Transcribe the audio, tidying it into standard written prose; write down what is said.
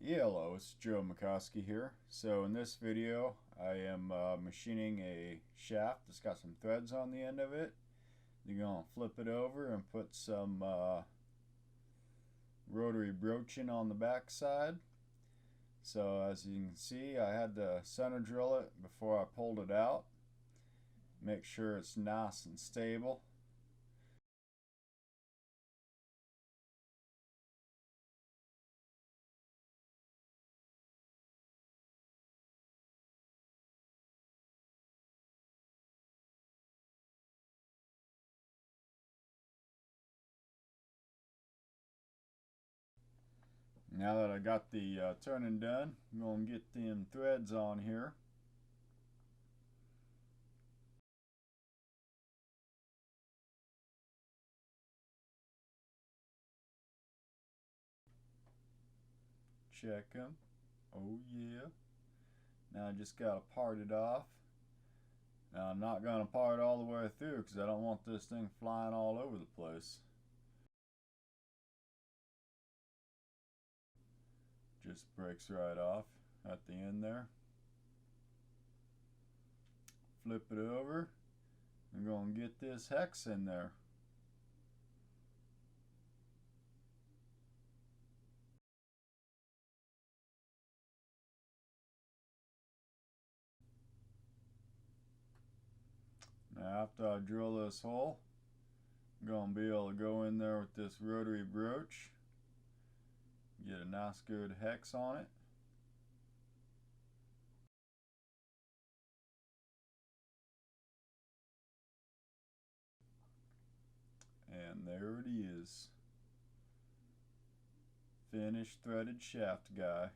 Yeah, hello, it's Joe McCoskey here. So in this video, I am machining a shaft that's got some threads on the end of it. You're going to flip it over and put some rotary broaching on the back side. So as you can see, I had to center drill it before I pulled it out. Make sure it's nice and stable. Now that I got the turning done, I'm going to get them threads on here. Check them. Oh yeah. Now I just got to part it off. Now I'm not going to part it all the way through because I don't want this thing flying all over the place. Just breaks right off at the end there. Flip it over. I'm going to get this hex in there. Now after I drill this hole, I'm going to be able to go in there with this rotary broach. Get a nice good hex on it. And there it is. Finished threaded shaft guy.